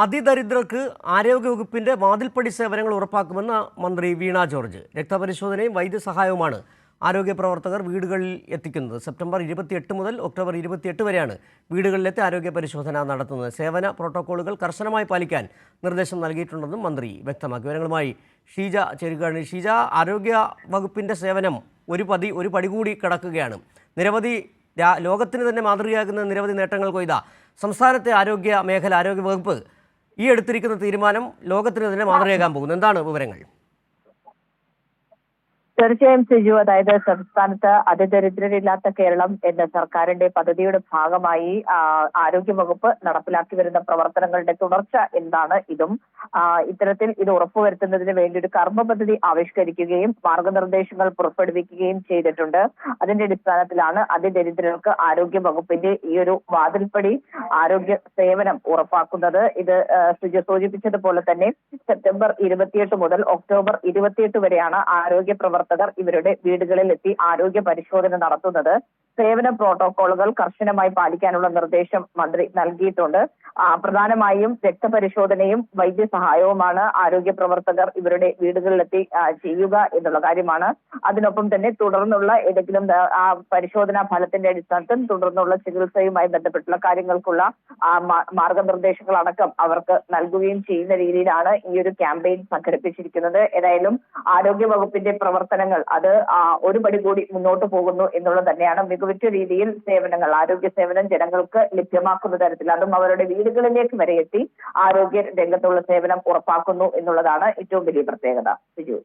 അതിദരിദ്രർക്ക് ആരോഗ്യവകുപ്പിന്റെ വാതിൽപ്പടി സേവനങ്ങൾ ഉറപ്പാക്കുമെന്ന് മന്ത്രി വീണ ജോർജ്. രക്തപരിശോധനയും വൈദ്യസഹായവുമാണ് ആരോഗ്യ പ്രവർത്തകർ വീടുകളിൽ എത്തിക്കുന്നത്. സെപ്റ്റംബർ 28 മുതൽ ഒക്ടോബർ 28 വരെയാണ് വീടുകളിലെത്തി ആരോഗ്യ പരിശോധന നടത്തുന്നത്. സേവന പ്രോട്ടോക്കോളുകൾ കർശനമായി പാലിക്കാൻ നിർദ്ദേശം നൽകിയിട്ടുണ്ടെന്നും മന്ത്രി വ്യക്തമാക്കി. വിവരങ്ങളുമായി ഷീജ ചേരുകയാണ്. ഷീജ, ആരോഗ്യ വകുപ്പിന്റെ സേവനം ഒരു പടി കൂടി കടക്കുകയാണ്. നിരവധി ലോകത്തിന് തന്നെ മാതൃകയാകുന്ന നിരവധി നേട്ടങ്ങൾ കൊയ്ത സംസ്ഥാനത്തെ ആരോഗ്യ വകുപ്പ് ഈ എടുത്തിരിക്കുന്ന തീരുമാനം ലോകത്തിന് തന്നെ മാതൃകയാകാൻ പോകുന്നു. എന്താണ് വിവരങ്ങൾ? തീർച്ചയായും സിജു, അതായത് സംസ്ഥാനത്ത് അതിദരിദ്രരില്ലാത്ത കേരളം എന്ന സർക്കാരിന്റെ പദ്ധതിയുടെ ഭാഗമായി ആരോഗ്യവകുപ്പ് നടപ്പിലാക്കി വരുന്ന പ്രവർത്തനങ്ങളുടെ തുടർച്ച എന്താണ് ഇതും. ഇത്തരത്തിൽ ഇത് ഉറപ്പുവരുത്തുന്നതിന് വേണ്ടി ഒരു കർമ്മ പദ്ധതി ആവിഷ്കരിക്കുകയും മാർഗനിർദ്ദേശങ്ങൾ പുറപ്പെടുവിക്കുകയും ചെയ്തിട്ടുണ്ട്. അതിന്റെ അടിസ്ഥാനത്തിലാണ് അതിദരിദ്രർക്ക് ആരോഗ്യവകുപ്പിന്റെ ഈ ഒരു വാതിൽപ്പടി ആരോഗ്യ സേവനം ഉറപ്പാക്കുന്നത്. ഇത് സിജു സൂചിപ്പിച്ചതുപോലെ തന്നെ സെപ്റ്റംബർ 28 മുതൽ ഒക്ടോബർ 28 വരെയാണ് ആരോഗ്യ പ്രവർത്തകർ ഇവരുടെ വീടുകളിൽ എത്തി ആരോഗ്യ പരിശോധന നടത്തുന്നത്. സേവന പ്രോട്ടോക്കോളുകൾ കർശനമായി പാലിക്കാനുള്ള നിർദ്ദേശം മന്ത്രി നൽകിയിട്ടുണ്ട്. പ്രധാനമായും രക്തപരിശോധനയും വൈദ്യസഹായവുമാണ് ആരോഗ്യ പ്രവർത്തകർ ഇവരുടെ വീടുകളിലെത്തി ചെയ്യുക എന്നുള്ള കാര്യമാണ്. അതിനൊപ്പം തന്നെ തുടർന്നുള്ള ഏതെങ്കിലും ആ പരിശോധനാ ഫലത്തിന്റെ അടിസ്ഥാനത്തിൽ തുടർന്നുള്ള ചികിത്സയുമായി ബന്ധപ്പെട്ടുള്ള കാര്യങ്ങൾക്കുള്ള മാർഗനിർദ്ദേശങ്ങൾ അടക്കം അവർക്ക് നൽകുകയും ചെയ്യുന്ന രീതിയിലാണ് ഈ ഒരു ക്യാമ്പയിൻ സംഘടിപ്പിച്ചിരിക്കുന്നത്. ഏതായാലും ആരോഗ്യ വകുപ്പിന്റെ പ്രവർത്തനങ്ങൾ അത് ഒരു പടി കൂടി മുന്നോട്ട് പോകുന്നു എന്നുള്ളത് തന്നെയാണ്. മികവുറ്റ രീതിയിൽ സേവനങ്ങൾ, ആരോഗ്യ സേവനം ജനങ്ങൾക്ക് ലഭ്യമാക്കുന്ന തരത്തിൽ അതും അവരുടെ വീടുകളിലേക്ക് വരെ എത്തി ആരോഗ്യ രംഗത്തുള്ള സേവനം ഉറപ്പാക്കുന്നു എന്നുള്ളതാണ് ഏറ്റവും വലിയ പ്രത്യേകത. സിജു.